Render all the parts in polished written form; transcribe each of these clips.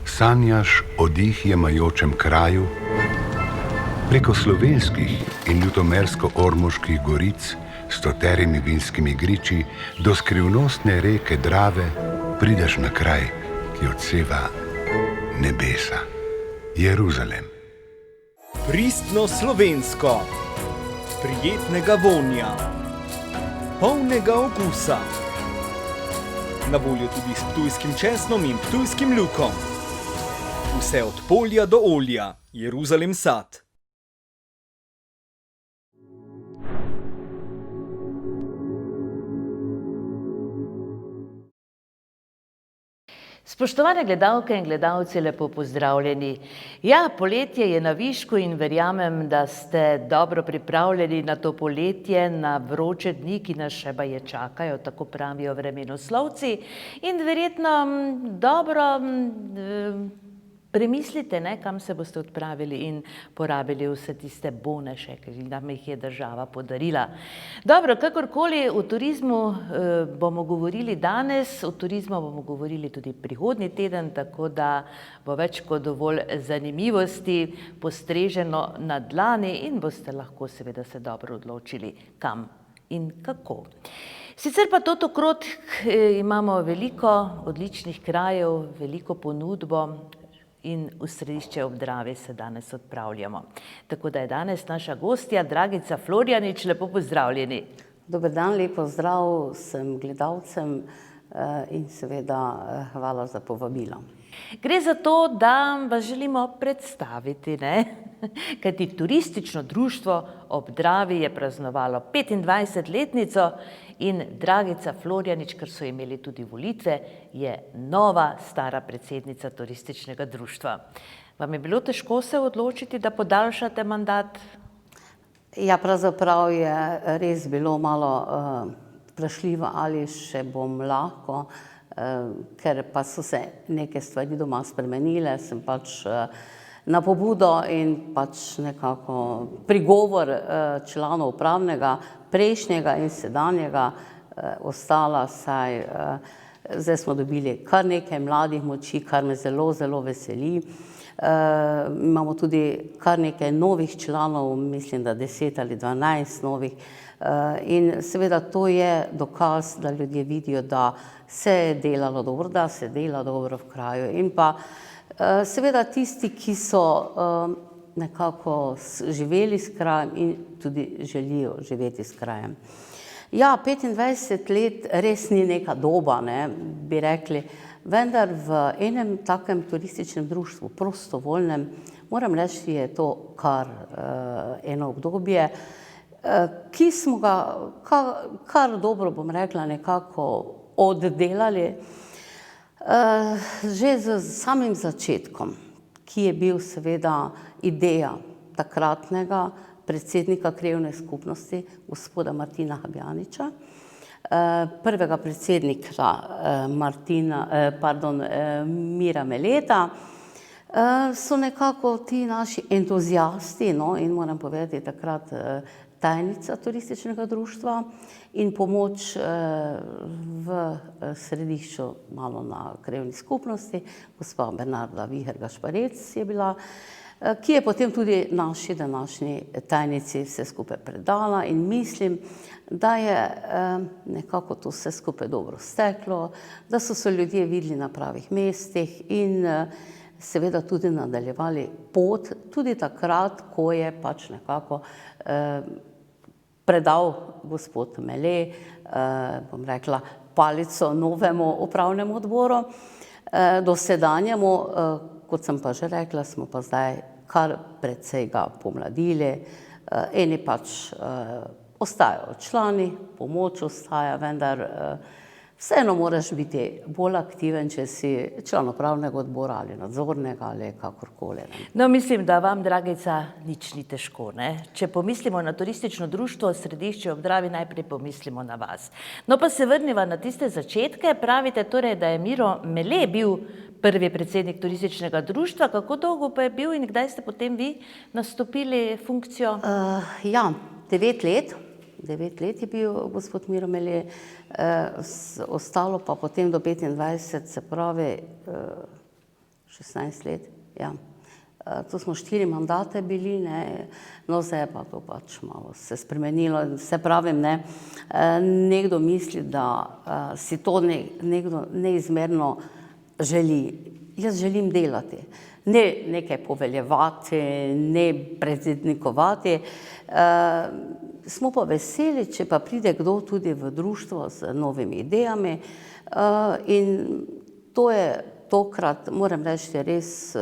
Sanjaš o dih jemajočem kraju, preko slovenskih in ljutomersko-ormoških goric, stoterimi vinskimi griči, do skrivnostne reke Drave, prideš na kraj, ki odseva nebesa. Jeruzalem. Pristno slovensko, prijetnega vonja, polnega okusa. Na voljo tudi s ptujskim česnom in ptujskim lukom. Vse od polja do olja. Jeruzalem sad. Spoštovane gledalke in gledalci, lepo pozdravljeni. Ja, poletje je na višku in verjamem, da ste dobro pripravljeni na to poletje, na vroče dni, ki nas še baje čakajo, tako pravijo vremenoslovci. In verjetno dobro premislite, kam se boste odpravili in porabili vse tiste boneše, ki nam jih je država podarila. Dobro, kakorkoli, o turizmu bomo govorili danes, o turizmu bomo govorili tudi prihodnji teden, tako da bo več kot dovolj zanimivosti postreženo na dlani in boste lahko seveda se dobro odločili, kam in kako. Sicer pa totokrot imamo veliko odličnih krajev, veliko ponudbo, in v središče ob Dravi se danes odpravljamo. Tako da je danes naša gostja Dragica Florjanič, lepo pozdravljeni. Dober dan, lep pozdrav vsem gledalcem in seveda hvala za povabilo. Gre za to, da vas želimo predstaviti, kajti turistično društvo ob Dravi je praznovalo 25-letnico in Dragica Florjanič, ker so imeli tudi volitve, je nova stara predsednica turističnega društva. Vam je bilo težko se odločiti, da podaljšate mandat? Ja, pravzaprav je res bilo malo vprašljivo, ali še bom lahko, ker pa so se neke stvari doma spremenile, sem pač na pobudo in pač nekako prigovor članov upravnega, prejšnjega in sedanjega ostala, saj zdaj smo dobili kar nekaj mladih moči, kar me zelo, zelo veseli. Imamo tudi kar nekaj novih članov, mislim, da 10 ali 12 novih. In seveda to je dokaz, da ljudje vidijo, da se je delalo dobro, da se dela dobro v kraju. In pa seveda tisti, ki so nekako živeli s krajem in tudi želijo živeti s krajem. Ja, 25 let res ni neka doba, bi rekli, vendar v enem takem turističnem društvu, prostovoljnem, moram reči, je to kar eno obdobje, ki smo ga kar dobro, bom rekla, nekako oddelali že z samim začetkom, ki je bil seveda ideja takratnega predsednika krajevne skupnosti, gospoda Martina Habjaniča, prvega predsednika Mira Meleta, so nekako ti naši entuzijasti, in moram povedati takrat tajnica turističnega društva in pomoč v središču malo na krajevni skupnosti, gospa Bernarda Viher-Gašparec je bila, ki je potem tudi naši današnji tajnici vse skupaj predala in mislim, da je nekako to vse skupaj dobro steklo, da so se ljudje videli na pravih mestih in seveda tudi nadaljevali pot, tudi takrat, ko je pač nekako predal gospod Mele, bom rekla, palico novemu upravnemu odboru, dosedanjemu, kot sem pa že rekla, smo pa zdaj kar precej ga pomladili, eni pač ostajajo člani, pomoč ostaja, vendar vseeno moraš biti bolj aktiven, če si član upravnega odbora ali nadzornega ali kakorkoli. No, mislim, da vam, Dragica, nič ni težko, Če pomislimo na turistično društvo Središče ob Dravi, najprej pomislimo na vas. No, pa se vrniva na tiste začetke. Pravite torej, da je Miro Mele bil prvi predsednik turističnega društva. Kako dolgo pa je bil in kdaj ste potem vi nastopili funkcijo? Ja, 9 let. 9 let je bil gospod Miro Mele, ostalo pa potem do 25, se pravi 16 let, ja. To smo 4 mandate bili, ne, no zdaj pa to pač malo se spremenilo. Se pravim, ne, nekdo misli, da si to nekdo neizmerno želi. Jaz želim delati, ne nekaj poveljevati, ne predsednikovati. Smo pa veseli, če pa pride kdo tudi v društvo z novimi idejami in to je tokrat, moram reči, res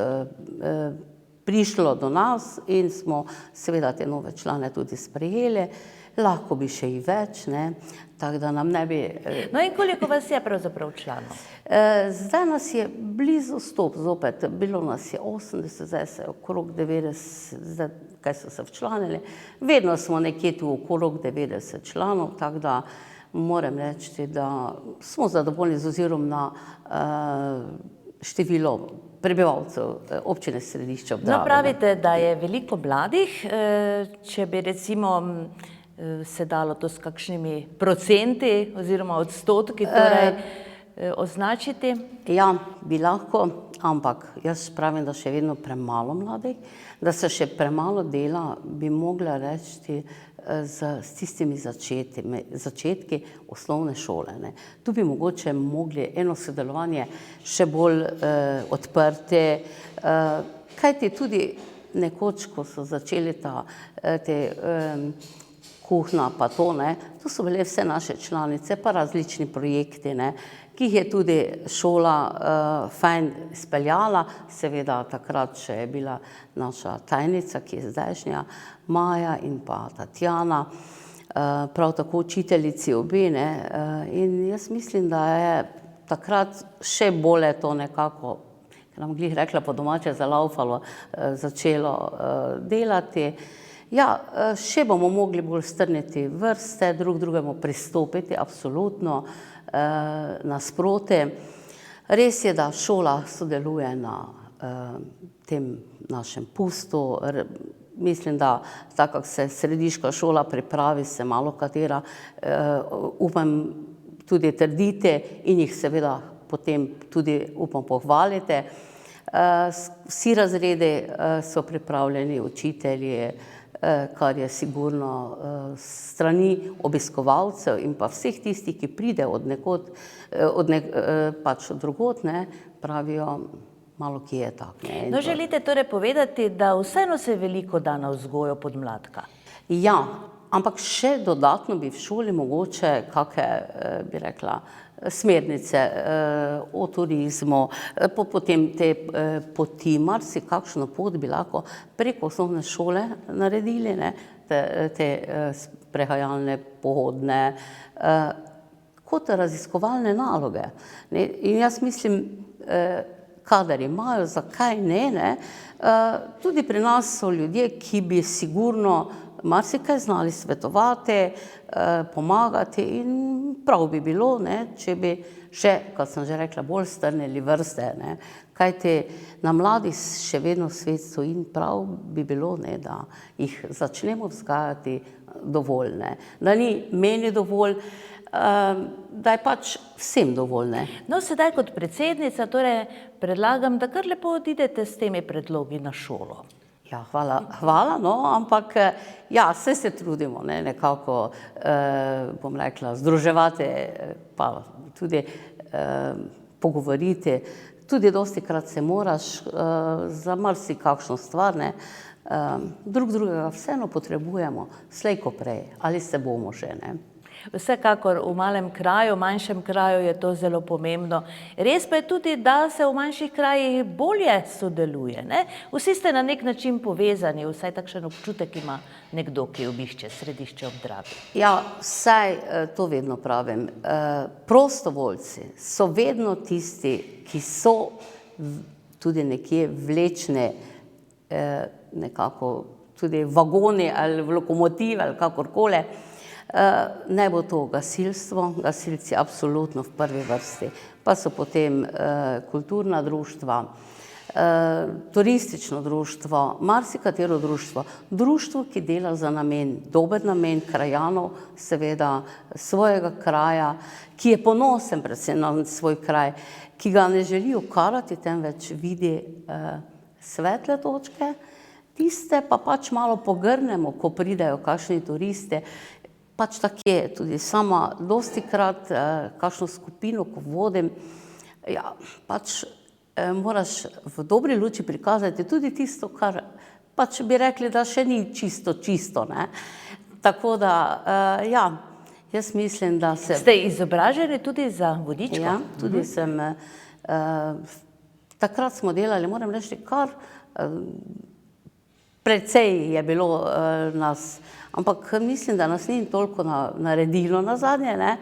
prišlo do nas in smo seveda te nove člane tudi sprejeli. Lahko bi še i več, ne, tako da nam ne bi... No in koliko vas je pravzaprav članov? Zdaj nas je blizu 100 zopet, bilo nas je 80, zdaj se je okrog 90, zdaj kaj so se včlanili. Vedno smo nekje tu okrog 90 članov, tako da moram reči, da smo zadovoljni z ozirom na število prebivalcev občine Središče ob Dravi. No, pravite, da je veliko mladih, če bi recimo se dalo to s kakšnimi procenti oziroma odstotki torej označiti? Ja, bi lahko, ampak jaz pravim, da še vedno premalo mladih, da se še premalo dela, bi mogla reči, s tistimi začetki osnovne šole. Ne. Tu bi mogoče mogli eno sodelovanje še bolj odprti, kajti tudi nekoč, ko so začeli te kuhna pa to, ne, to so bile vse naše članice, pa različni projekti, ne, ki jih je tudi šola fajn speljala, seveda takrat še je bila naša tajnica, ki je zdajšnja, Maja in pa Tatjana, prav tako učiteljici obe, ne, in jaz mislim, da je takrat še bolje to nekako, ker nam glih rekla po domače zalaufalo, začelo delati. Ja, še bomo mogli bolj strniti vrste, drugemu pristopiti, absolutno nasproti. Res je, da šola sodeluje na tem našem pustu. Mislim, da tako, kako se središka šola pripravi, se malo katera, upam, tudi trdite in jih seveda potem tudi upam pohvalite. Vsi razredi so pripravljeni, učitelji, kar je sigurno strani obiskovalcev in pa vseh tistih, ki pride od nekod, pač od drugod, ne, pravijo, malo kje je tak. Ne. No, želite torej povedati, da vseeno se veliko da na vzgojo podmladka? Ja, ampak še dodatno bi v šoli mogoče kakšne, bi rekla, smernice o turizmu, potem te poti, marsikakšno pot bi lahko preko osnovne šole naredili, ne, te sprehajalne, pohodne, kot raziskovalne naloge. Ne, in jaz mislim, kadar imajo, zakaj ne, tudi pri nas so ljudje, ki bi sigurno marsikaj znali svetovati, pomagati in prav bi bilo, ne, če bi še, kot sem že rekla, bolj strnili vrste, ne, kajti na mladih še vedno svet stoji in prav bi bilo, ne, da jih začnemo vzgajati dovolj, ne, da ni meni dovolj, da je pač vsem dovolj, ne. No, sedaj kot predsednica torej predlagam, da kar lepo odidete s temi predlogi na šolo. Ja, hvala, no, ampak ja, vse se trudimo, ne, nekako, bom rekla, združevati, pa tudi pogovoriti, tudi dostikrat se moraš za marsikakšno stvar, ne, drugega vseeno potrebujemo, slej ko prej, ali se bomo že, ne. Vsekakor v malem kraju, manjšem kraju je to zelo pomembno. Res pa je tudi, da se v manjših krajih bolje sodeluje, ne? Vsi ste na nek način povezani, vsaj takšen občutek ima nekdo, ki obišče Središče ob Dravi. Ja, vsaj to vedno pravim. Prostovoljci so vedno tisti, ki so tudi nekje vlečne, nekako tudi vagoni ali lokomotive ali kakorkoli. Ne bo to gasilstvo, gasilci absolutno v prvi vrsti, pa so potem kulturna društva, turistično društvo, marsikatero društvo, društvo, ki dela za namen, dober namen krajanov, seveda svojega kraja, ki je ponosen predvsem na svoj kraj, ki ga ne želi ukarati, temveč vidi svetle točke, tiste pa pač malo pogrnemo, ko pridejo kakšni turisti. Pač tako je, tudi sama dostikrat kakšno skupino, ko vodim, ja, pač moraš v dobri luči prikazati tudi tisto, kar pač bi rekli, da še ni čisto, ne. Tako da, ja, jaz mislim, da se... Ste izobraženi tudi za vodičko? Ja, tudi sem, takrat smo delali, moram reči, kar precej je bilo nas, ampak mislim, da nas ni toliko naredilo nazadnje, ne.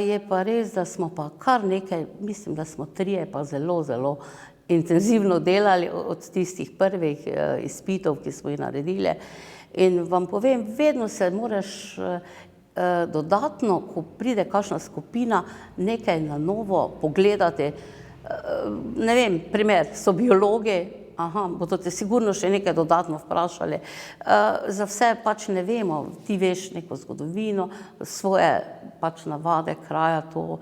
Je pa res, da smo pa kar nekaj, mislim, da smo 3 pa zelo intenzivno delali od tistih prvih izpitov, ki smo jih naredili. In vam povem, vedno se moraš dodatno, ko pride kakšna skupina, nekaj na novo pogledati. Ne vem, primer, so biologi, bodo te sigurno še nekaj dodatno vprašali. Za vse pač ne vemo, ti veš neko zgodovino, svoje pač navade, kraja, to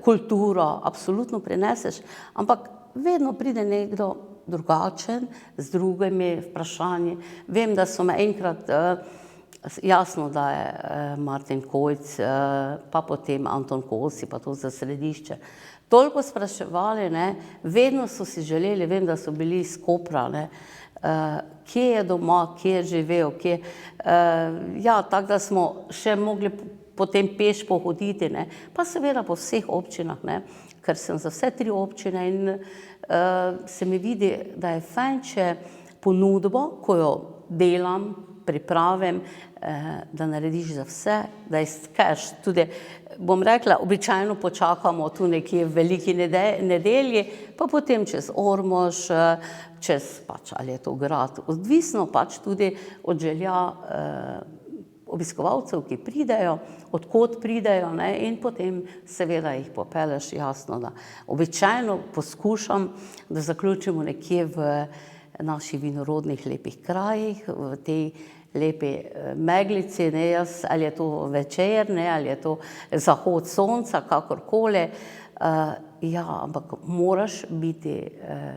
kulturo, absolutno prineseš, ampak vedno pride nekdo drugačen, z drugimi vprašanji. Vem, da so me enkrat, jasno, da je Martin Kojc, pa potem Anton Kosi, pa to za Središče, toliko spraševali, ne, vedno so si želeli, vem, da so bili iz Kopra, ne, kje je doma, kje je živel, kje, ja, tako da smo še mogli potem peš pohoditi, ne, pa seveda po vseh občinah, ne, ker sem za vse 3 občine in se mi vidi, da je fajn, če ponudbo, ko jo delam, pripravim, da narediš za vse, da izkaš tudi, bom rekla, običajno počakamo tu nekje v veliki nedelji, pa potem čez Ormož, čez pač, ali je to grad, odvisno pač tudi od želja obiskovalcev, ki pridejo, od kod pridejo, ne, in potem seveda jih popeleš, jasno, da običajno poskušam, da zaključimo nekje v naših vinorodnih lepih krajih, v tej lepi meglici, ne, jaz, ali je to večer, ne, ali je to zahod sonca, kakorkoli, ja, ampak moraš biti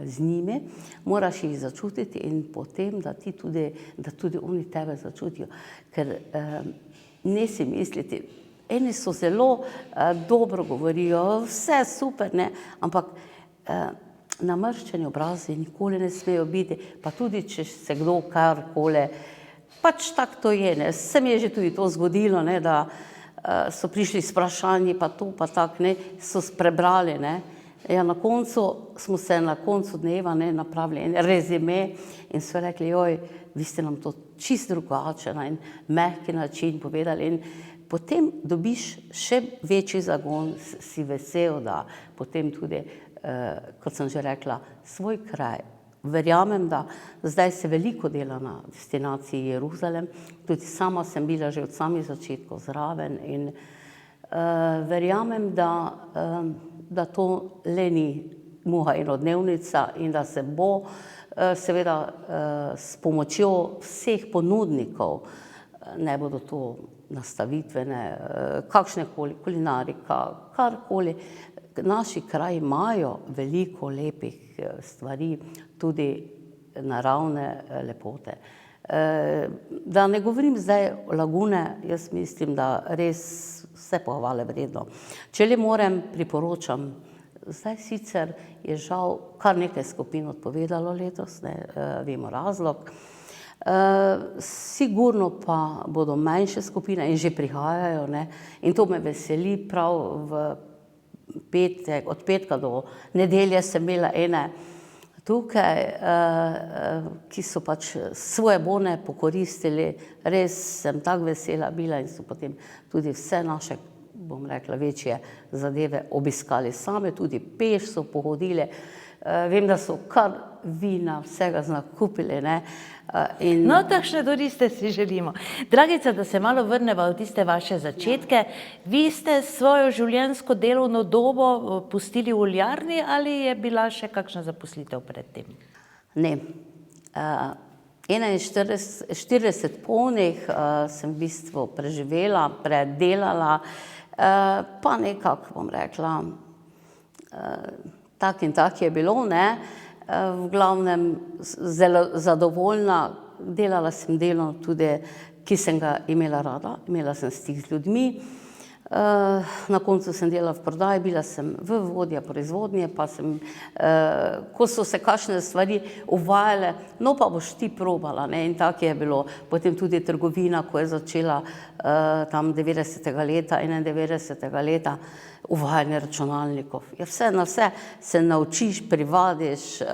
z njimi, moraš jih začutiti in potem, da tudi oni tebe začutijo, ker ne si misliti, eni so zelo dobro govorijo, vse super, ne, ampak namrščeni obrazi nikoli ne smejo biti, pa tudi, če se kdo karkoli, pač tako to je, ne, se mi je že tudi to zgodilo, ne, da so prišli s vprašanji, pa to, pa tako, ne, so prebrali, ne, ja, na koncu smo se na koncu dneva, ne, napravili en rezime in so rekli, joj, vi ste nam to čisto drugače na en mehki način povedali in potem dobiš še večji zagon, si vesel, da potem tudi, kot sem že rekla, svoj kraj. Verjamem, da zdaj se veliko dela na destinaciji Jeruzalem, tudi sama sem bila že od samih začetkov zraven in verjamem, da to le ni muha enodnevnica in da se bo seveda s pomočjo vseh ponudnikov, ne bodo to nastavitvene, kakšnekoli kulinarika, karkoli, naši kraji imajo veliko lepih stvari, tudi naravne lepote. Da ne govorim zdaj o lagune, jaz mislim, da res vse pohvale vredno. Če le morem, priporočam, zdaj sicer je žal kar nekaj skupin odpovedalo letos, ne, vemo razlog. Sigurno pa bodo manjše skupine in že prihajajo, ne, in to me veseli prav v petek, od petka do nedelje sem imela ene tukaj, ki so pač svoje bone pokoristili, res sem tako vesela bila in so potem tudi vse naše, bom rekla, večje zadeve obiskali same, tudi peš so pohodili, Vem, da so kar vina vsega nakupili, ne. In No, takšne turiste si želimo. Dragica, da se malo vrneva v tiste vaše začetke. Vi ste svojo življenjsko delovno dobo pustili v oljarni ali je bila še kakšna zaposlitev pred tem? ne. 41 polnih sem v bistvu preživela, predelala, pa nekako, bom rekla, tak in tak je bilo, ne. V glavnem zelo zadovoljna, delala sem delo tudi, ki sem ga imela rada, imela sem stik z ljudmi. Na koncu sem delala v prodaji, bila sem v vodja proizvodnje, pa sem, ko so se kakšne stvari uvajale, no pa boš ti probala, ne, in tako je bilo. Potem tudi trgovina, ko je začela tam 90. leta, 91. leta, uvajanje računalnikov. Ja, vse na vse se naučiš, privadiš,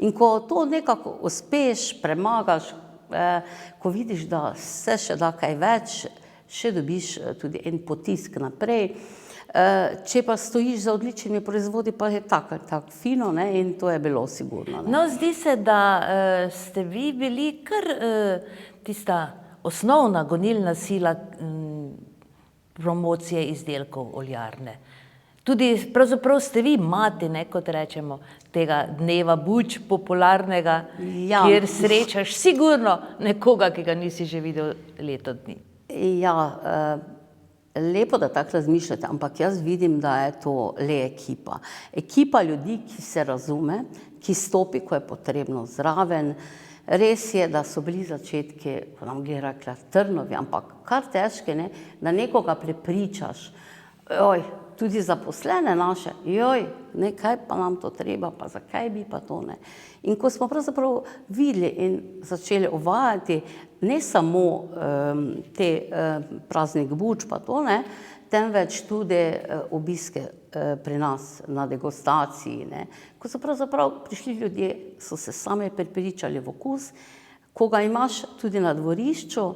in ko to nekako uspeš, premagaš, ko vidiš, da se še da kaj več, še dobiš tudi en potisk naprej. Če pa stojiš za odličnimi proizvodi, pa je tako fino, ne, in to je bilo sigurno, ne. No, zdi se, da ste vi bili kar tista osnovna gonilna sila promocije izdelkov oljarne. Tudi pravzaprav ste vi mati, ne, kot rečemo, tega dneva buč popularnega, Ja. kjer srečaš sigurno nekoga, ki ga nisi že videl leto dni. Ja, lepo, da tako razmišljate, ampak jaz vidim, da je to le ekipa. Ekipa ljudi, ki se razume, ki stopi, ko je potrebno zraven. Res je, da so bili začetki, ko nam gre rekla, trnovi, ampak kar težke, ne, da nekoga prepričaš. Tudi zaposlene naše, ne, kaj pa nam to treba, pa zakaj bi pa to, ne. In ko smo pravzaprav videli in začeli uvajati ne samo te praznik buč pa to, ne, temveč tudi obiske pri nas na degustaciji, ne. Ko so pravzaprav prišli ljudje, so se sami prepričali v okus, ko ga imaš tudi na dvorišču,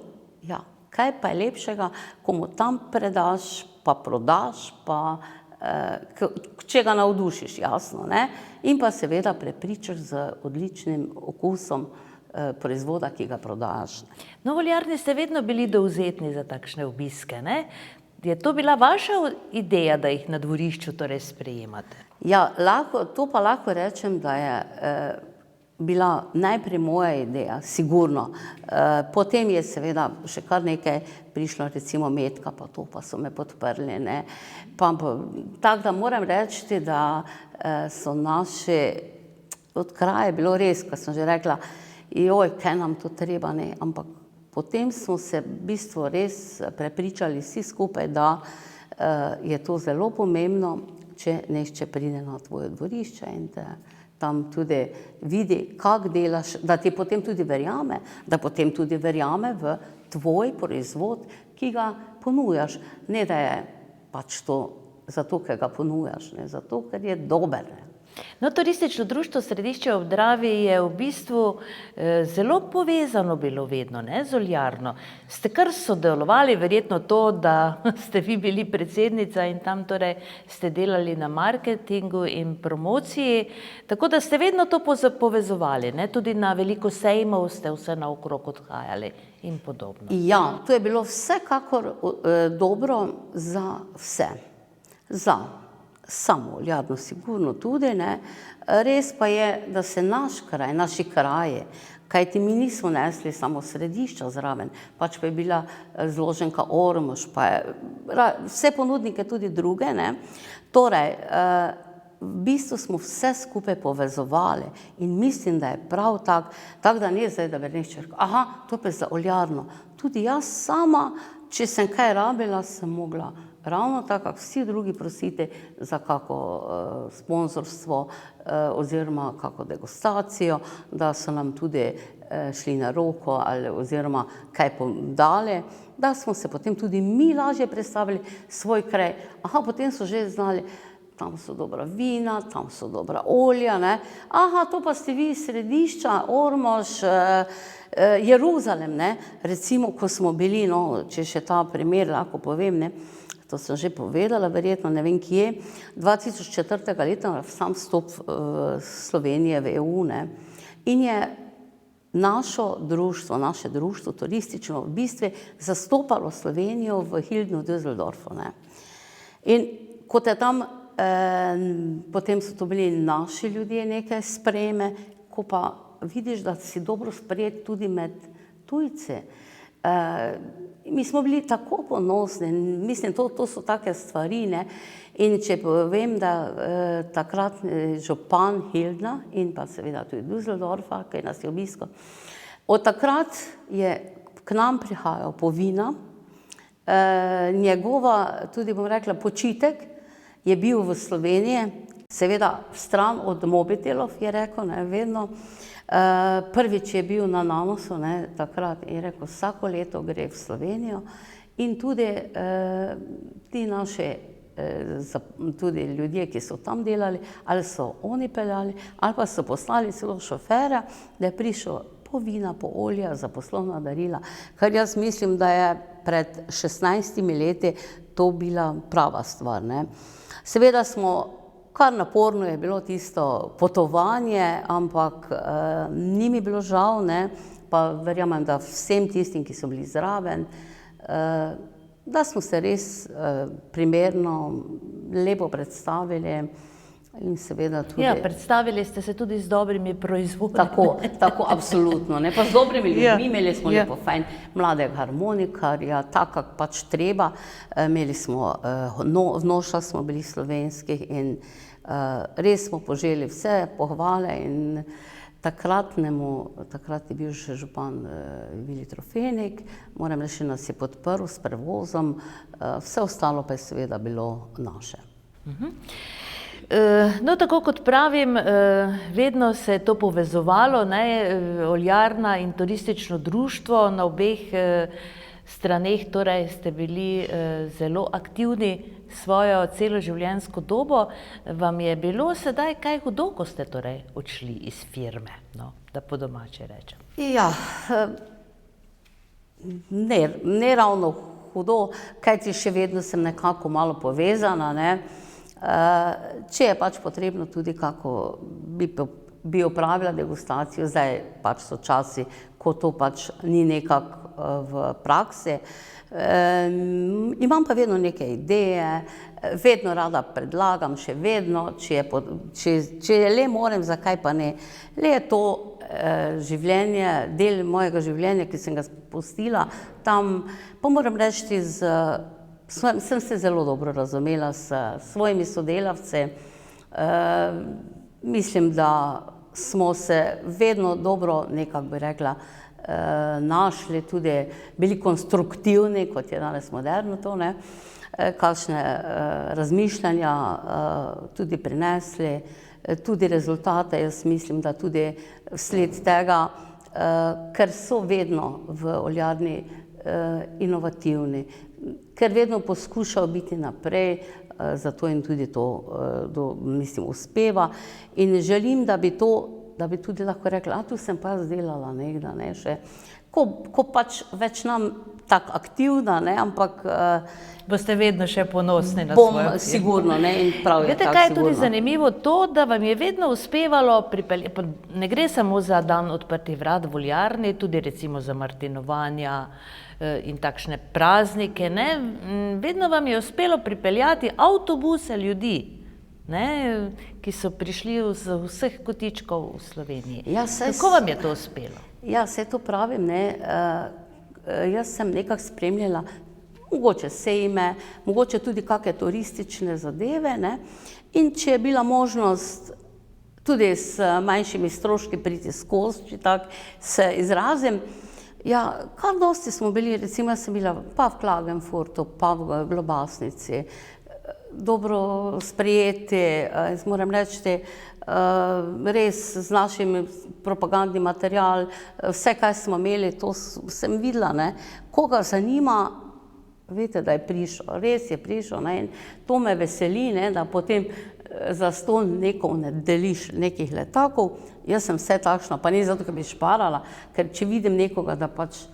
ja, kaj pa je lepšega, ko mu tam predaš, pa prodaš, pa če ga navdušiš, jasno, ne, in pa seveda prepričaš z odličnim okusom proizvoda, ki ga prodajaš. No, v oljarni ste vedno bili dovzetni za takšne obiske, ne? Je to bila vaša ideja, da jih na dvorišču torej sprejemate? Ja, to pa lahko rečem, da je bila najprej moja ideja, sigurno. Potem je seveda še kar nekaj prišlo, recimo Metka, pa to pa so me podprli, ne. Tako da moram reči, da so naši, od kraja je bilo res, ko sem že rekla, kaj nam to treba, ne, ampak potem smo se v bistvu res prepričali vsi skupaj, da je to zelo pomembno, če nešče pride na tvoje dvorišče in te tam tudi vidi, kako delaš, da ti potem tudi verjame, v tvoj proizvod, ki ga ponujaš. Ne, da je pač to zato, ker ga ponujaš, ne, zato, ker je dober, ne. No, Turistično društvo Središče ob Dravi je v bistvu zelo povezano bilo vedno, ne, z oljarno. Ste kar sodelovali, verjetno to, da ste vi bili predsednica in tam torej ste delali na marketingu in promociji, tako da ste vedno to povezovali, ne, tudi na veliko sejmov ste vse naokrog odhajali in podobno. Ja, to je bilo vsekakor dobro za vse. Za samo oljarno sigurno tudi, ne. Res pa je, da se naš kraj, naši kraji, kajti mi nismo nesli samo Središča zraven, pač pa je bila zloženka Ormož, pa je vse ponudnike tudi druge, ne. Torej, v bistvu smo vse skupaj povezovali in mislim, da je prav tako da ne zdaj, da bi nešče rekel, to pa je za oljarno. Tudi jaz sama, če sem kaj rabila, sem mogla ravno tako, kako vsi drugi prositi za kako sponzorstvo oziroma kako degustacijo, da so nam tudi šli na roko ali oziroma kaj dali, da smo se potem tudi mi lažje predstavili svoj kraj. Potem so že znali, tam so dobra vina, tam so dobra olja, ne. To pa ste vi iz Središča, Ormož, Jeruzalem, ne. Recimo, ko smo bili, no, če še ta primer lahko povem, ne, to sem že povedala, verjetno ne vem kje, 2004. leta sam vstop Slovenije v EU, ne. In je naše društvo turistično v bistvu zastopalo Slovenijo v Hildnu Düsseldorfu, ne. In kot je tam, potem so to bili naši ljudje neke sprejeme, ko pa vidiš, da si dobro sprejet tudi med tujci. Mi smo bili tako ponosni, mislim, to so take stvari, ne. In če povem, da takratni župan Hildna in pa seveda tudi Düsseldorfa, ki nas je obiskal, od takrat je k nam prihajal po vina, njegova, tudi bom rekla, počitek je bil v Sloveniji, seveda stran od mobitelov, je rekel, ne, vedno. Prvič je bil na Nanosu, ne, takrat je rekel, vsako leto gre v Slovenijo in tudi ti naši tudi ljudje, ki so tam delali, ali so oni peljali, ali pa so poslali celo šofera, da je prišel po vina, po olja za poslovna darila, kar jaz mislim, da je pred 16 leti to bila prava stvar, ne. Seveda kar naporno je bilo tisto potovanje, ampak ni mi bilo žal, ne, pa verjamem, da vsem tistim, ki so bili zraven, da smo se res primerno, lepo predstavili in seveda tudi... Ja, predstavili ste se tudi z dobrimi proizvodi. Tako, absolutno, ne, pa z dobrimi ljudmi, imeli smo lepo fajn mladega harmonikarja, tako kak pač treba, imeli smo, vnoša smo bili slovenskih in res smo poželi vse pohvale in takrat je bil še župan Vili Trofenik, moram reči, nas je podprl s prevozom, vse ostalo pa je seveda bilo naše. No, tako kot pravim, vedno se je to povezovalo, ne, oljarna in turistično društvo na obeh straneh, torej ste bili zelo aktivni svojo celo življenjsko dobo. Vam je bilo sedaj kaj hudo, ko ste torej odšli iz firme, no, da po domače rečem? Ja, ne ravno hudo, kajti še vedno sem nekako malo povezana, ne. Če je pač potrebno tudi kako bi opravila degustacijo, zdaj pač so časi, ko to pač ni nekako v praksi. Imam pa vedno neke ideje, vedno rada predlagam, še vedno, če le morem, zakaj pa ne. Le je to življenje, del mojega življenja, ki sem ga spustila tam, pa moram reči, sem se zelo dobro razumela s svojimi sodelavci. Mislim, da smo se vedno dobro, nekako bi rekla, našli, tudi bili konstruktivni, kot je danes moderno to, ne, kakšne razmišljanja tudi prinesli, tudi rezultate, jaz mislim, da tudi vsled tega, ker so vedno v oljarni inovativni, ker vedno poskušajo biti naprej, zato jim tudi to, mislim, uspeva in želim, da bi tudi lahko rekla, tu sem pa jaz delala nekdaj, ne, še, ko pač več nam tako aktivna, ne, ampak boste vedno še ponosni na svojo firmo. Sigurno, ne, in prav je tako, sigurno. Kaj je tudi zanimivo to, da vam je vedno uspevalo ne gre samo za dan odprtih vrat v oljarni, tudi recimo za martinovanja in takšne praznike, ne, vedno vam je uspelo pripeljati avtobuse ljudi, ne, ki so prišli z vseh kotičkov v Sloveniji. Kako vam je to uspelo? Ja, saj to pravim, ne, jaz sem nekako spremljala mogoče sejme, mogoče tudi kakšne turistične zadeve, ne, in če je bila možnost tudi s manjšimi stroški priti skozi, če tako se izrazim, ja, kar dosti smo bili, recimo jaz sem bila pa v Klagenfurtu, pa v Globasnici, dobro sprejeti, jaz moram reči, res z našim propagandnim material, vse, kaj smo imeli, to sem videla, ne, koga zanima, veste, da je prišel, res je prišel, ne, in to me veseli, ne, da potem zastonj nekomu ne deliš nekih letakov, jaz sem vse takšno, pa ne zato, ker bi šparala, ker če vidim nekoga, da pač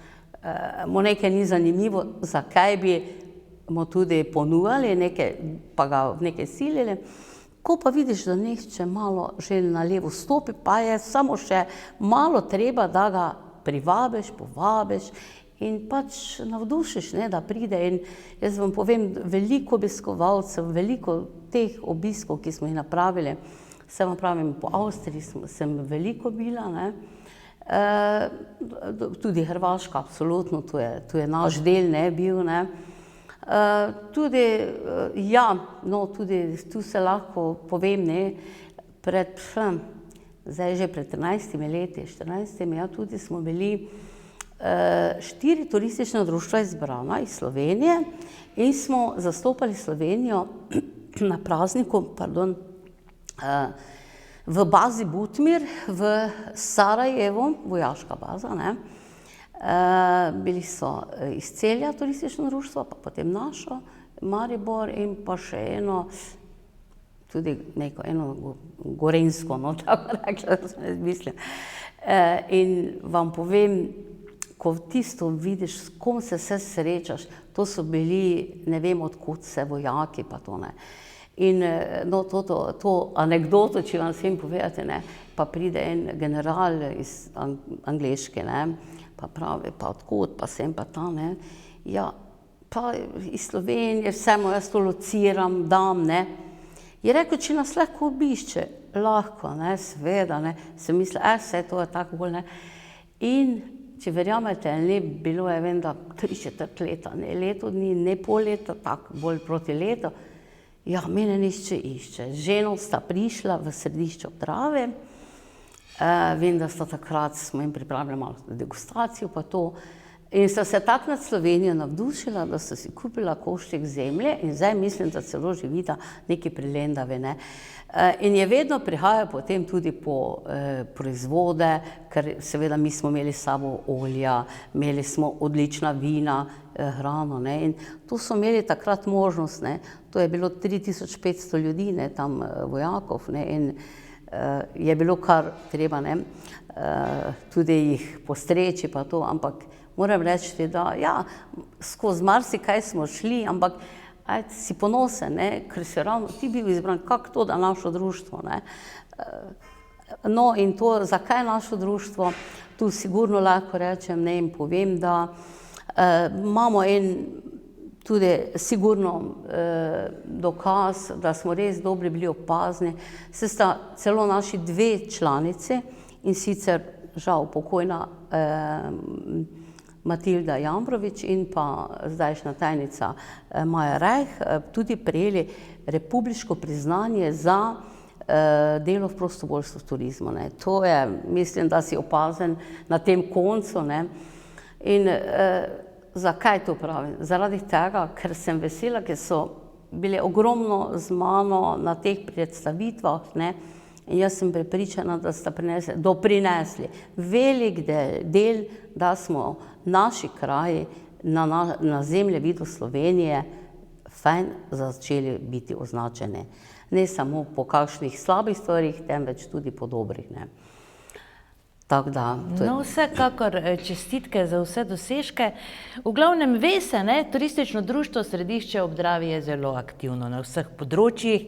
mu nekaj ni zanimivo, zakaj bi mu tudi ponujali, pa ga v nekaj silili. Ko pa vidiš, da nihče malo že na levo stopi, pa je samo še malo treba, da ga privabiš, povabiš in pač navdušiš, ne, da pride. In jaz vam povem, veliko obiskovalcev, veliko teh obiskov, ki smo jih napravili, se vam pravim, po Avstriji sem veliko bila, ne. Tudi Hrvaška, absolutno, to je naš del, ne, bil, ne. Tudi, ja, no, tudi tu se lahko povem, ne, zdaj že pred 13 leti, 14, ja, tudi smo bili 4 turistična društva izbrana iz Slovenije in smo zastopali Slovenijo na prazniku, v bazi Butmir v Sarajevu, vojaška baza, ne. Bili so iz Celja turistično društvo, pa potem našo, Maribor in pa še eno, tudi eno gorenjsko, no, tako rekla, da sem mislim. In vam povem, ko tisto vidiš, s kom se vse srečaš, to so bili, ne vem odkud se, vojaki pa to, ne. In no, to anekdoto, če vam vsem povedate, ne, pa pride en general iz angleške, ne, pa pravi, pa odkud, pa sem pa ta, ne, ja, pa iz Slovenije, vse mu jaz to lociram, dam, ne. Je rekel, če nas lahko obišče, lahko, ne, seveda, ne, sem mislila, vse to je tako bolj, ne. In če verjamete, ne, bilo je, vem, da 3/4 leta, ne leto dni, ne pol leta, tako bolj proti letu, ja, mene išče. Z ženo sta prišla v središče Drave, vem, da sta takrat, smo jim pripravili malo degustacijo pa to, in sta se tako nad Slovenijo navdušila, da sta si kupila košček zemlje in zdaj mislim, da celo živita neki pri Lendavi, ne. In je vedno prihajal potem tudi po proizvode, ker seveda mi smo imeli s sabo olja, imeli smo odlična vina, hrano, ne, in to so imeli takrat možnost, ne. To je bilo 3500 ljudi, ne, tam vojakov, ne, in je bilo kar treba, ne, tudi jih postreči pa to, ampak moram reči, da ja, skozi marsikaj smo šli, ampak ajde, si ponosen, ne, ker si ravno ti bil izbran, kako to, da našo društvo, ne. No, in to, zakaj našo društvo, tu sigurno lahko rečem, ne, in povem, da imamo en tudi sigurno dokaz, da smo res dobri bili opazni, se sta celo naši 2 članici, in sicer žal pokojna Matilda Jambrovič in pa zdajšnja tajnica Maja Rajh, tudi prejeli republiško priznanje za delo v prostovoljstvu v turizmu, ne. To je, mislim, da si opazen na tem koncu, ne. In zakaj to pravim? Zaradi tega, ker sem vesela, ker so bile ogromno z mano na teh predstavitvah, ne, in jaz sem prepričana, da sta doprinesli velik del, da smo naši kraji na zemljevidu Slovenije fajn začeli biti označeni. Ne samo po kakšnih slabih stvarih, temveč tudi po dobrih, ne. Tako da, no, vsekakor čestitke za vse dosežke. V glavnem ve se, ne, turistično društvo Središče ob Dravi je zelo aktivno na vseh področjih.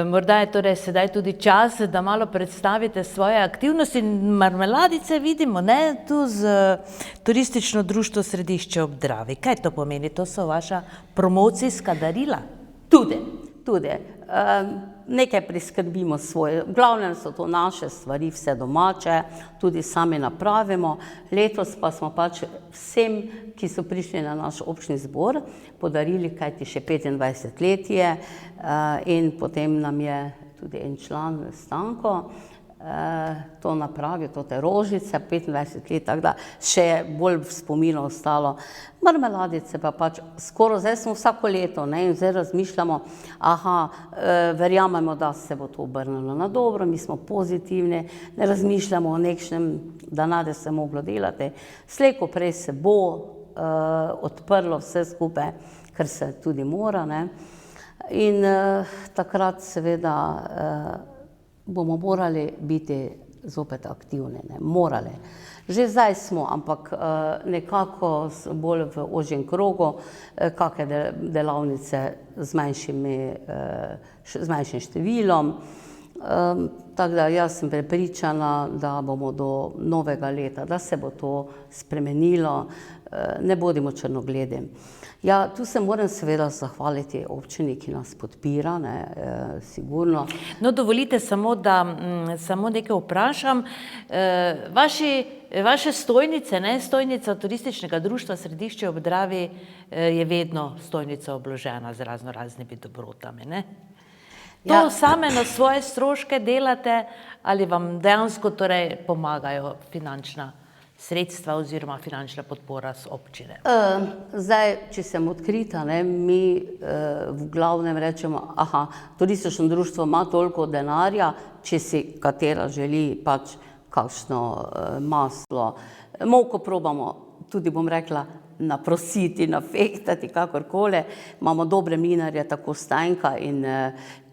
Morda je torej sedaj tudi čas, da malo predstavite svoje aktivnosti. Marmeladice vidimo, ne, tu z turistično društvo Središče ob Dravi. Kaj to pomeni? To so vaša promocijska darila? Tudi. Nekaj priskrbimo svoje, v glavnem so to naše stvari, vse domače, tudi sami napravimo. Letos pa smo pač vsem, ki so prišli na naš občni zbor, podarili, kajti še 25 let je, in potem nam je tudi en član Stanko to napravil, to te rožice, 25 let, tako da še bolj v spominu ostalo. Marmeladice pa pač skoraj, zdaj smo vsako leto, ne, in zdaj razmišljamo, verjamemo, da se bo to obrnilo na dobro, mi smo pozitivni, ne razmišljamo o nekšnem, da nade se moglo delati. Slej ko prej se bo odprlo vse skupaj, ker se tudi mora, ne, in takrat seveda bomo morali biti zopet aktivni, ne, morali. Že zdaj smo, ampak nekako bolj v ožjem krogu, kakšne delavnice z manjšim številom. Tako da jaz sem prepričana, da bomo do novega leta, da se bo to spremenilo, ne bodimo črnogledi. Ja, tu se moram seveda zahvaliti občini, ki nas podpira, ne, sigurno. No, dovolite samo, da samo nekaj vprašam. Vaše stojnice, ne, stojnica Turističnega društva Središče ob Dravi je vedno stojnica obložena z raznimi dobrotami, ne? To same na svoje stroške delate ali vam dejansko torej pomagajo finančna sredstva oziroma finančna podpora z občine? Zdaj, če sem odkrita, ne, mi v glavnem rečemo, turistično društvo ima toliko denarja, če si katera želi pač kakšno maslo. Molko probamo, tudi bom rekla, naprositi, nafektati, kakorkoli. Imamo dobre mlinarje, tako Stenka in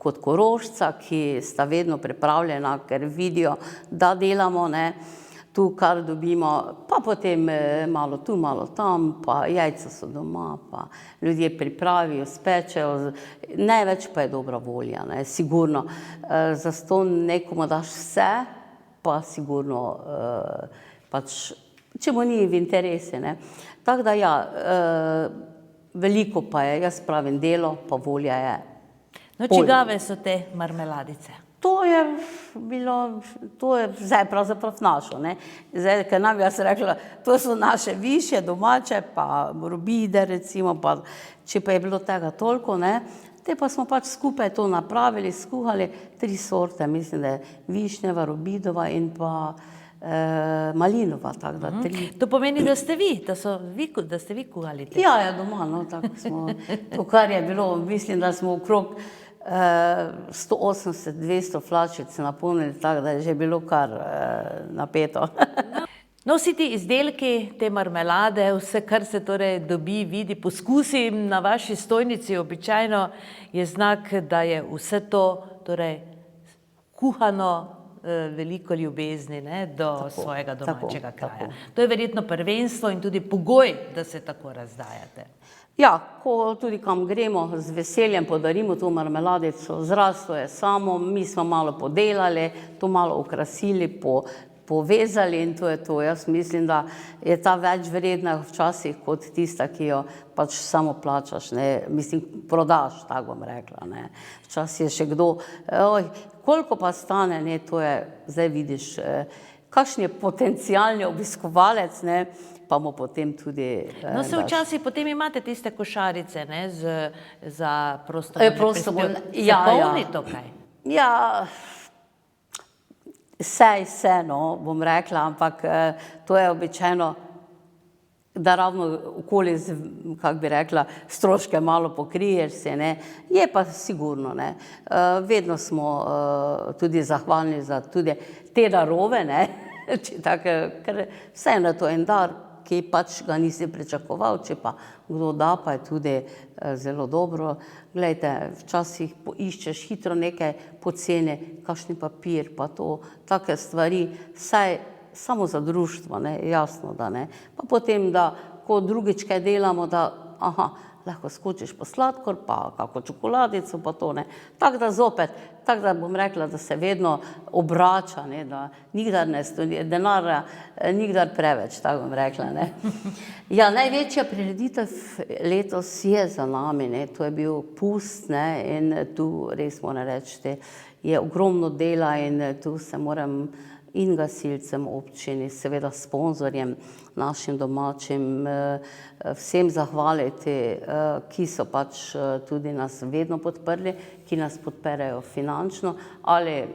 kot Korošca, ki sta vedno pripravljena, ker vidijo, da delamo, ne. Tu, kar dobimo, pa potem malo tu, malo tam, pa jajca so doma, pa ljudje pripravijo, spečejo, največ pa je dobra volja, ne, sigurno. Zastonj nekomu daš vse, pa sigurno pač, če mu ni v interesi, ne. Tako da ja, veliko pa je, jaz pravim, delo, pa volja je. No, čigave so te marmeladice? To je bilo, to je zdaj pravzaprav našo, ne. Zdaj, ker nam jaz rekla, to so naše višje, domače, pa robide recimo, pa če pa je bilo tega toliko, ne, te pa smo pač skupaj to napravili, skuhali 3 sorte, mislim, da je višnjeva, robidova in pa malinova, tako da 3. To pomeni, da ste vi, da ste vi kuhali te? Ja, doma, no, tako smo, to kar je bilo, mislim, da smo okrog 180-200 flačic napolnili, tako da je že bilo kar napeto. No, vsi ti izdelki, te marmelade, vse, kar se torej dobi, vidi, poskusi na vaši stojnici, običajno je znak, da je vse to torej kuhano veliko ljubezni, ne, do svojega domačega kraja. To je verjetno prvenstvo in tudi pogoj, da se tako razdajate. Ja, ko tudi kam gremo, z veseljem podarimo to marmeladico, zraslo je samo, mi smo malo podelali, to malo okrasili, povezali in to je to. Jaz mislim, da je ta več vredna včasih kot tista, ki jo pač samo plačaš, ne, mislim, prodaš, tako bom rekla, ne. Včasih je še kdo, koliko pa stane, ne, to je, zdaj vidiš, kakšen je potencialni obiskovalec, ne, pa mu potem tudi No, se včasih potem imate tiste košarice, ne, za prostovoljne prispevke. Se polni to kaj? Ja, vse, no, bom rekla, ampak to je običajno, da ravno okoli, kako bi rekla, stroške malo pokriješ se, ne, je pa sigurno, ne. Vedno smo tudi zahvalni za tudi te darove, ne, ker vseeno je to en dar, ki pač ga nisi pričakoval, če pa kdo da, pa je tudi zelo dobro. Glejte, včasih poiščeš hitro nekaj poceni, kakšni papir, pa to, take stvari, saj samo za društvo, ne, jasno, da ne. Pa potem, da ko drugič kaj delamo, da lahko skočiš po sladkor, pa kako čokoladico, pa to, ne. Tako da zopet, tako da bom rekla, da se vedno obrača, ne, da nikdar ne stoji, denarja nikdar preveč, tako bom rekla, ne. Ja, največja prireditev letos je za nami, ne, to je bil pust, ne, in tu res moram reči, je ogromno dela in tu se moram in gasilcem občini, seveda sponzorjem, našim domačim, vsem zahvaliti, ki so pač tudi nas vedno podprli, ki nas podperejo finančno ali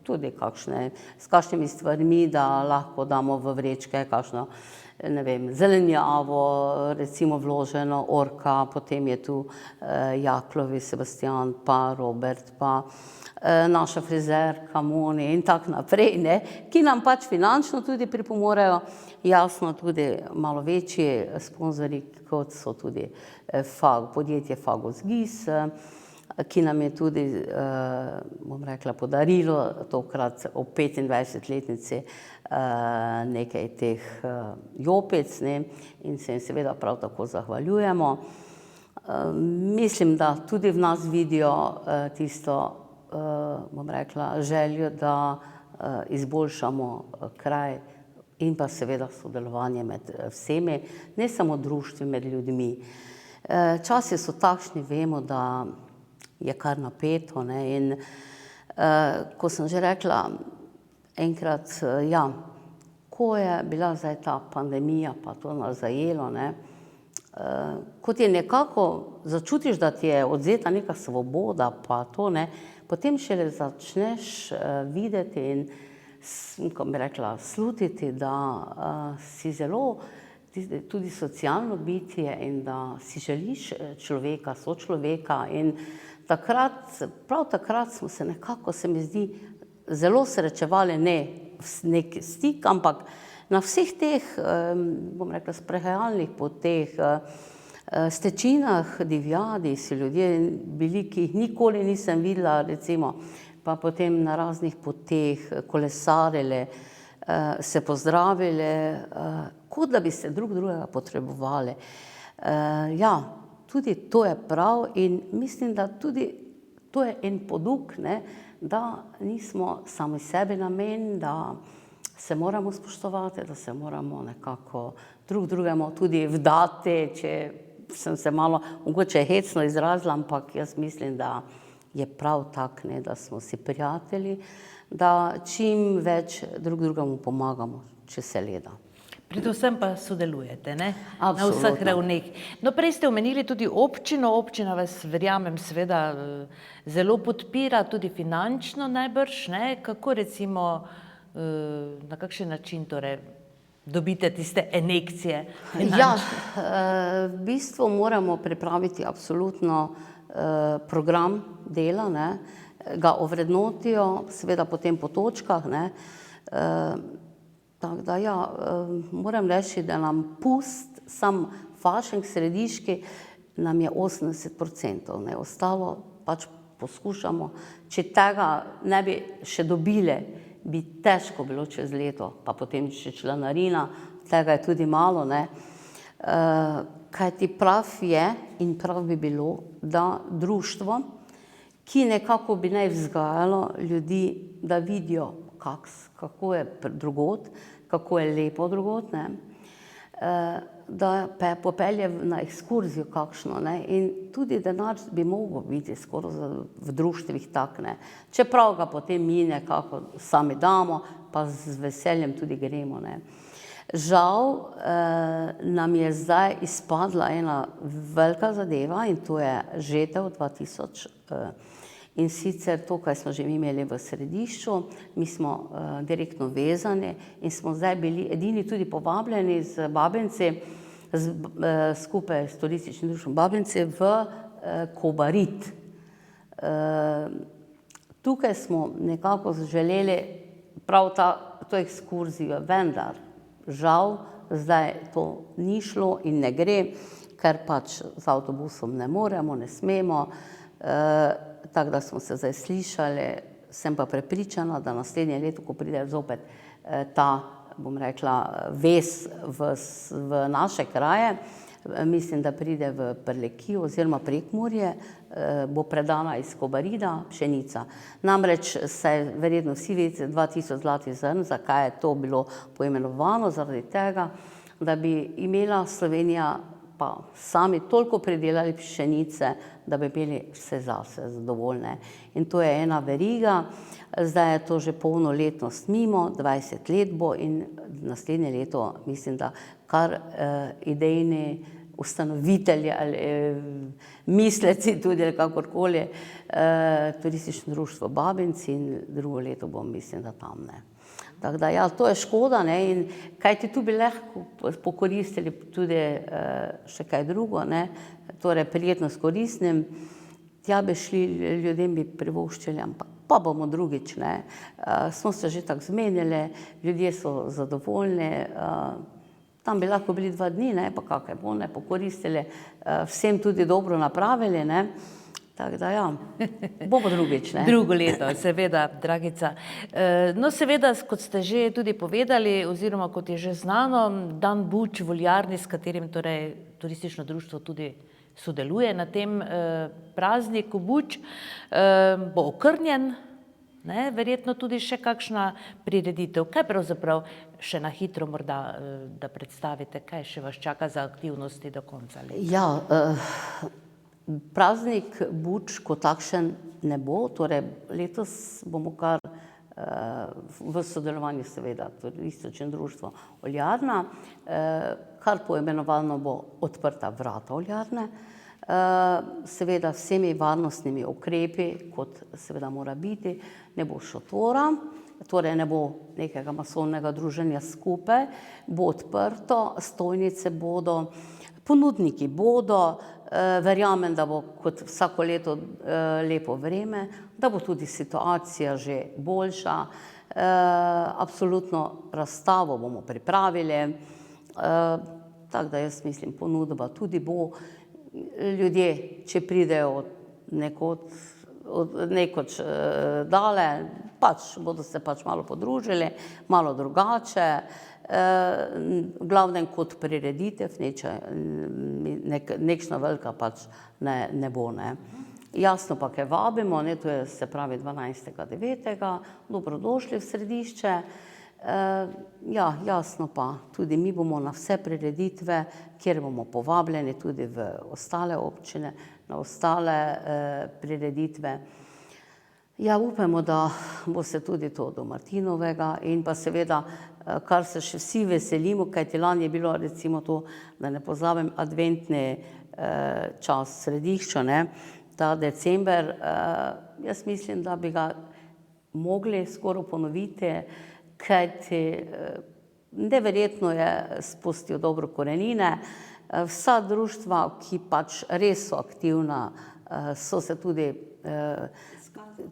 tudi s kakšnimi stvarmi, da lahko damo v vrečke kakšno, ne vem, zelenjavo, recimo vloženo, Orka, potem je tu Jaklovi, Sebastian, pa Robert, pa naša frizerka Moni in tako naprej, ne, ki nam pač finančno tudi pripomorejo, jasno tudi malo večji sponzorji, kot so tudi podjetje Fagos Gis, ki nam je tudi, bom rekla, podarilo tokrat ob 25-letnici nekaj teh jopic, ne, in se jim seveda prav tako zahvaljujemo. Mislim, da tudi v nas vidijo tisto, bom rekla, željo, da izboljšamo kraj in pa seveda sodelovanje med vsemi, ne samo društvi, med ljudmi. Časi so takšni, vemo, da je kar napeto, ne, in ko sem že rekla enkrat, ja, ko je bila zdaj ta pandemija, pa to nas zajelo, ne, kot je nekako, začutiš, da ti je odzeta neka svoboda, pa to, ne, potem šele začneš videti in, ko bi rekla, slutiti, da si zelo tudi socialno bitje in da si želiš človeka, sočloveka in takrat, prav takrat smo se nekako, se mi zdi, zelo srečevali, ne nek stik, ampak na vseh teh, bom rekla, sprehajalnih poteh, stečinah, divjadi si ljudje bili, ki jih nikoli nisem videla, recimo, pa potem na raznih poteh kolesarili, se pozdravili, kot da bi se drug drugega potrebovali. Ja, tudi to je prav in mislim, da tudi to je en poduk, ne, da nismo sami sebi namen, da se moramo spoštovati, da se moramo nekako drug drugemu tudi vdati, če sem se malo mogoče hecno izrazila, ampak jaz mislim, da je prav tak, ne, da smo si prijatelji, da čim več drug drugemu pomagamo, če se le da. Predvsem pa sodelujete, ne? Na Absolutno. vseh ravneh. No, prej ste omenili tudi občino. Občina vas, verjamem, seveda zelo podpira, tudi finančno najbrž, ne? Kako recimo, na kakšen način torej dobite tiste injekcije finančne? Ja, v bistvu moramo pripraviti absolutno program dela, ne, ga ovrednotijo, seveda potem po točkah, ne, tako da ja, moram reči, da nam pust, sam fašenk središki, nam je 80%, ne, ostalo pač poskušamo, če tega ne bi še dobili, bi težko bilo čez leto, pa potem še članarina, tega je tudi malo, ne. Kajti prav je in prav bi bilo, da društvo, ki nekako bi naj vzgajalo ljudi, da vidijo, kako je drugod, kako je lepo drugod, ne, da popelje na ekskurzijo kakšno, ne, in tudi denar bi mogel biti skoraj v društvih tak, ne, čeprav ga potem mi nekako sami damo, pa z veseljem tudi gremo, ne. Žal nam je zdaj izpadla ena velika zadeva in to je žetev 2000, in sicer to, kar smo že imeli v središču, mi smo direktno vezani in smo zdaj bili edini tudi povabljeni z Babenci, skupaj s turističnim društvom Babenci v Kobarid. Tukaj smo nekako želeli prav to ekskurzijo, vendar žal zdaj to ni šlo in ne gre, ker pač z avtobusom ne moremo, ne smemo, tako da smo se zdaj slišali, sem pa prepričana, da naslednje leto, ko pride zopet ta, bom rekla, vez v naše kraje, mislim, da pride v Prlekiju oziroma Prekmurje, bo predana iz Kobarida pšenica. Namreč se verjetno vsi vedite 2000 zlatih zrn, zakaj je to bilo poimenovano, zaradi tega, da bi imela Slovenija pa sami toliko pridelali pšenice, da bi imeli vse zase zadovoljne. In to je ena veriga, zdaj je to že polnoletnost mimo, 20 let bo in naslednje leto mislim, da kar idejni ustanovitelji ali misleci tudi ali kakorkoli, turistično društvo Babenci in drugo leto bom, mislim, da tam, ne. Tako da ja, to je škoda, ne, in kajti tu bi lahko pokoristili tudi še kaj drugo, ne, torej prijetno s koristnim, tja bi šli, ljudem bi privoščili, ampak pa bomo drugič, ne. Smo se že tako zmenili, ljudje so zadovoljni, tam bi lahko bili 2 dni, ne, pa kakaj bo, ne, pokoristili, vsem tudi dobro napravili, ne. Tako da ja, bomo drugič, ne? Drugo leto, seveda, Dragica. No, seveda, kot ste že tudi povedali, oziroma kot je že znano, Dan Buč v Oljarni, s katerim torej turistično društvo tudi sodeluje na tem prazniku Buč, bo okrnjen, ne, verjetno tudi še kakšna prireditev. Kaj pravzaprav še na hitro morda, da predstavite, kaj še vas čaka za aktivnosti do konca leta? Ja, praznik Buč kot takšen ne bo, torej letos bomo kar v sodelovanju seveda turističnim društvom Oljarna, kar poimenovano bo Odprta vrata Oljarne, seveda vsemi varnostnimi ukrepi, kot seveda mora biti, ne bo šotora, torej ne bo nekega masovnega druženja skupaj, bo odprto, stojnice bodo, ponudniki bodo, verjamem, da bo kot vsako leto lepo vreme, da bo tudi situacija že boljša, absolutno razstavo bomo pripravili, tako da jaz mislim, ponudba tudi bo, ljudje, če pridejo nekoč dale, pač bodo se pač malo podružili, malo drugače, v glavnem kot prireditev, nekšna velika pač ne bo, ne. Jasno pa, kaj vabimo, ne, to je se pravi 12.9. Dobrodošli v Središče, ja, jasno pa, tudi mi bomo na vse prireditve, kjer bomo povabljeni tudi v ostale občine, na ostale prireditve. Ja, upamo, da bo se tudi to do Martinovega in pa seveda, kar se še vsi veselimo, kajti lani je bilo recimo to, da ne pozabim, adventni čas v Središču, ne, ta december, jaz mislim, da bi ga mogli skoraj ponoviti, kajti neverjetno je spustil dobro korenine, vsa društva, ki pač res so aktivna, so se tudi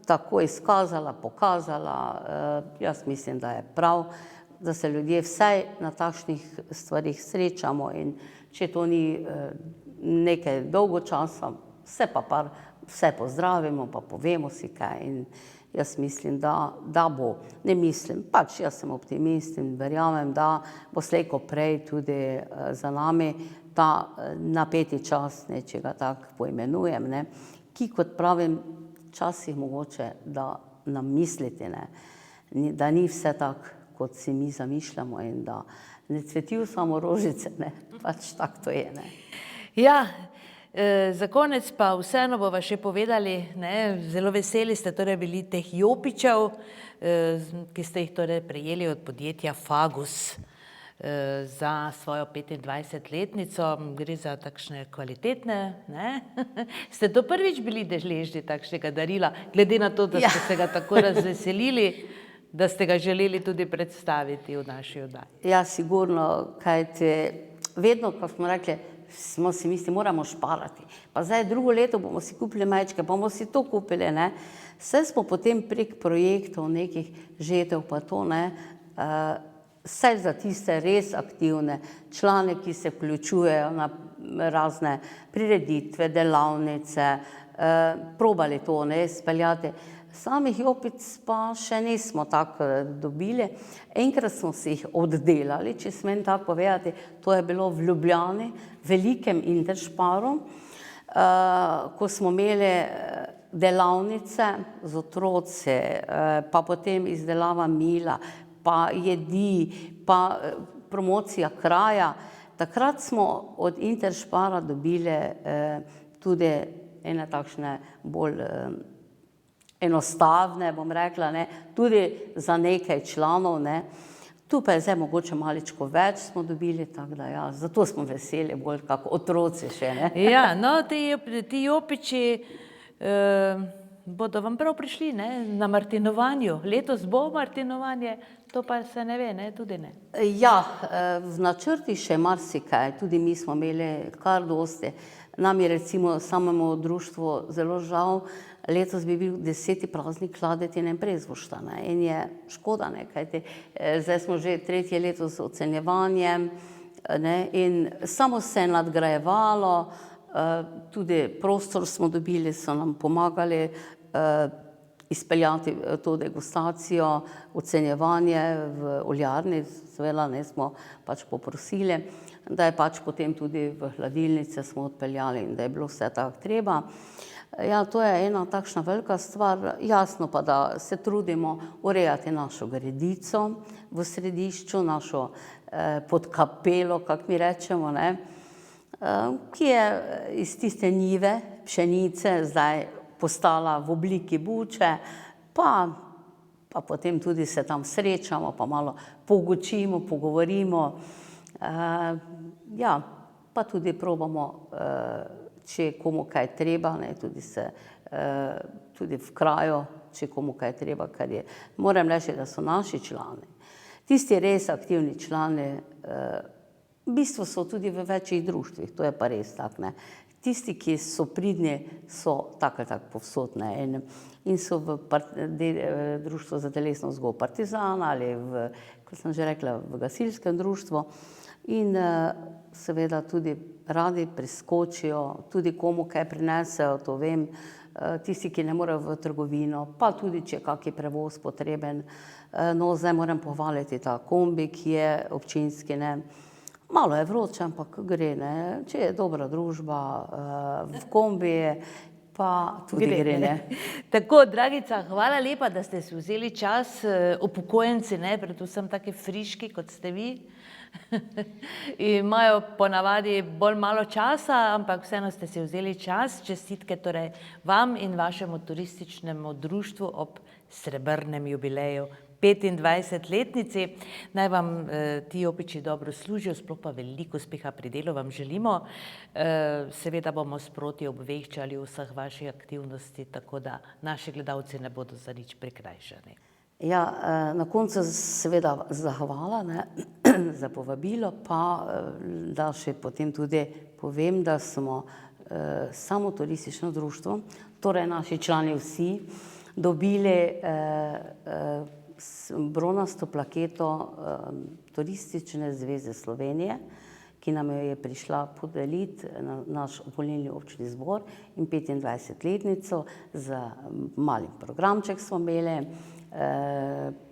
tako izkazala, pokazala, jaz mislim, da je prav, da se ljudje vsaj na takšnih stvarih srečamo in če to ni nekaj dolgo časa, vse pozdravimo, pa povemo si kaj in jaz mislim, da bo, ne mislim, pač jaz sem optimist in verjamem, da bo slej ko prej tudi za nami ta napeti čas, če ga tako poimenujem, ne, ki, kot pravim, včasih mogoče, da nam mislite, ne, da ni vse tako, kot si mi zamišljamo in da ne cvetijo samo rožice, ne, pač tako to je, ne. Ja, za konec pa vseeno bova še povedali, ne, zelo veseli ste torej bili teh jopičev, ki ste jih torej prejeli od podjetja Fagus za svojo 25-letnico, gre za takšne kvalitetne, ne? Ste to prvič bili deležni takšnega darila, glede na to, da ste se ga tako razveselili, da ste ga želeli tudi predstaviti v naši oddaji? Ja, sigurno, kajti vedno, ko smo rekli, smo si mislili, moramo šparati, pa zdaj drugo leto bomo si kupili majčke, pa bomo si to kupili, ne. Vse smo potem prek projektov nekih žetev pa to, ne, vse za tiste res aktivne člane, ki se vključujejo na razne prireditve, delavnice, probali to, ne, speljati. Samih jopic pa še nismo tako dobili. Enkrat smo si jih oddelali, če smem tako povedati, to je bilo v Ljubljani, velikem Interšparu, ko smo imeli delavnice z otroci, pa potem izdelava mila, pa jedi, pa promocija kraja. Takrat smo od Interšpara dobili tudi ene takšne bolj enostavne, bom rekla, ne, tudi za nekaj članov, ne. Tu pa je zdaj mogoče maličko več smo dobili, tako da ja, zato smo veseli, bolj kako otroci še, ne. Ja, no, ti jopiči bodo vam prav prišli, ne, na martinovanju. Letos bo martinovanje, to pa se ne ve, ne, tudi ne. Ja, v načrti še marsikaj, tudi mi smo imeli kar dosti. Nam je recimo samemu društvu zelo žal, letos bi bil 10. praznik Kladetine in Brezvošta, ne, in je škoda, ne, kajti zdaj smo že 3. leto z ocenjevanjem, ne, in samo se je nadgrajevalo, Tudi prostor smo dobili, so nam pomagali izpeljati to degustacijo, ocenjevanje v oljarni, seveda ne smo pač poprosili, da je pač potem tudi v hladilnice smo odpeljali in da je bilo vse tako treba. Ja, to je ena takšna velika stvar, jasno pa, da se trudimo urejati našo gredico v središču, našo podkapelo, kako mi rečemo, ne, ki je iz tiste njive, pšenice, zdaj postala v obliki buče, pa potem tudi se tam srečamo, pa malo pogočimo, pogovorimo, ja, pa tudi probamo, če je komu kaj treba, ne, tudi v kraju, če je komu kaj treba, ker je, moram reči, da so naši člani, tisti res aktivni člani, v bistvu so tudi v večjih društvih, to je pa res tak, ne. Tisti, ki so pridni, so tako ali tako povsod, ne, in so v društvu za telesno vzgojo Partizan ali v, kot sem že rekla, v gasilskem društvu in seveda tudi radi priskočijo, tudi komu kaj prinesejo, to vem, tisti, ki ne morejo v trgovino, pa tudi, če je kaki prevoz potreben. No, zdaj moram pohvaliti ta kombi, ki je občinski, ne. Malo je vroče, ampak gre, ne, če je dobra družba, v kombiji, pa tudi gre, ne. Tako, Dragica, hvala lepa, da ste si vzeli čas, upokojenci, ne, predvsem taki friški, kot ste vi. Imajo ponavadi bolj malo časa, ampak vseeno ste si vzeli čas. Čestitke torej vam in vašemu turističnemu društvu ob srebrnem jubileju 25-letnici. Naj vam ti jopiči dobro služijo, sploh pa veliko uspeha pri delu vam želimo. Seveda bomo sproti obveščali o vseh vaših aktivnosti, tako da naši gledalci ne bodo za nič prikrajšani. Ja, na koncu seveda zahvala, ne, za povabilo, pa da še potem tudi povem, da smo samo turistično društvo, torej naši člani vsi, dobili bronasto plaketo Turistične zveze Slovenije, ki nam jo je prišla podeliti na naš volilni občni zbor in 25-letnico z malim programček smo imeli,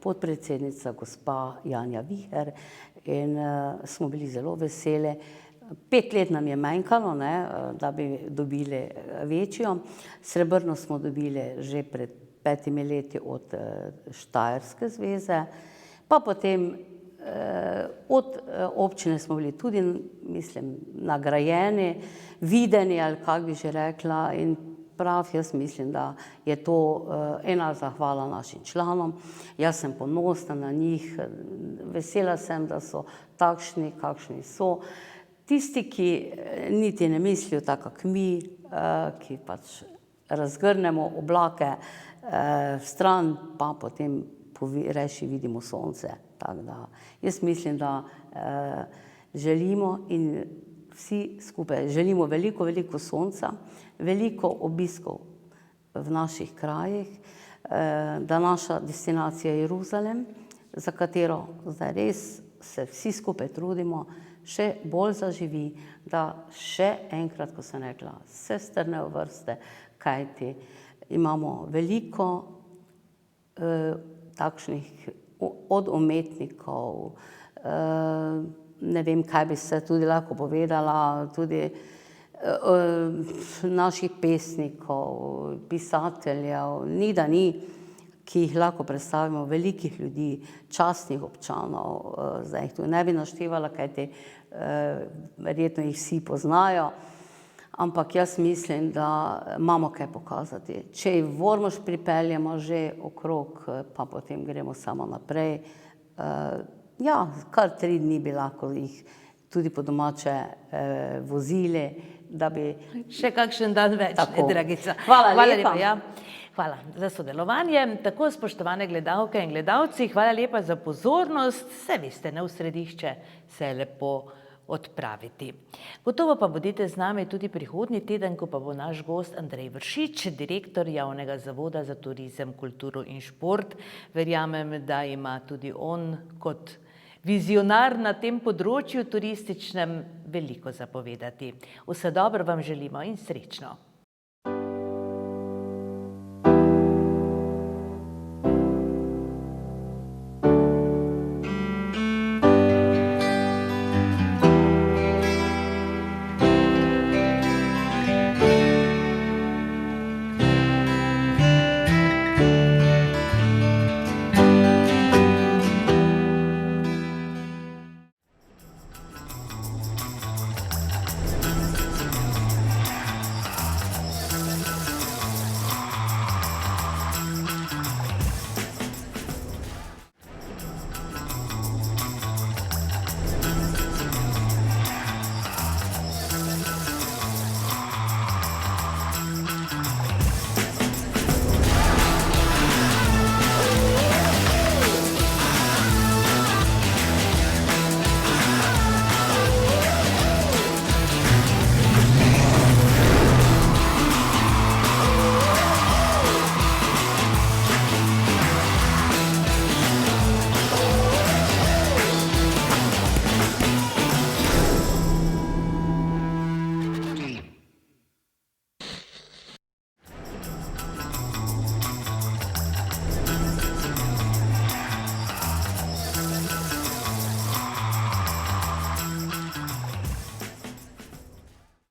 podpredsednica gospa Janja Viher in smo bili zelo veseli. 5 let nam je manjkalo, ne, da bi dobili večjo. Srebrno smo dobili že pred 5 leti od Štajerske zveze, pa potem od občine smo bili tudi, mislim, nagrajeni, videni, ali kako bi že rekla, in prav jaz mislim, da je to ena zahvala našim članom. Jaz sem ponosna na njih, vesela sem, da so takšni, kakšni so. Tisti, ki niti ne mislijo tako kot mi, ki pač razgrnemo oblake stran, pa potem reši vidimo sonce. Tako da jaz mislim, da želimo in vsi skupaj želimo veliko, veliko sonca, veliko obiskov v naših krajih, da naša destinacija Jeruzalem, za katero zdaj res se vsi skupaj trudimo, še bolj zaživi, da še enkrat, ko sem rekla, se strnejo vrste, kajti imamo veliko takšnih od umetnikov, ne vem, kaj bi se tudi lahko povedala, tudi naših pesnikov, pisateljev, ni da ni, ki jih lahko predstavimo, velikih ljudi, častnih občanov, zdaj jih tu ne bi naštevala, kajti verjetno jih vsi poznajo, ampak jaz mislim, da imamo kaj pokazati. Če jih v Ormož pripeljemo že okrog, pa potem gremo samo naprej. Ja, kar 3 dni bi lahko jih tudi po domače vozili, da bi... Še kakšen dan več, Dragica. Hvala lepa. Ja. Hvala za sodelovanje. Tako, spoštovane gledalke in gledalci, hvala lepa za pozornost. Se veste, ne, v središče se je lepo odpraviti. Gotovo pa bodite z nami tudi prihodnji teden, ko pa bo naš gost Andrej Vršič, direktor Javnega zavoda za turizem, kulturo in šport. Verjamem, da ima tudi on kot vizionar na tem področju turističnem, veliko zapovedati. Vse dobro vam želimo in srečno.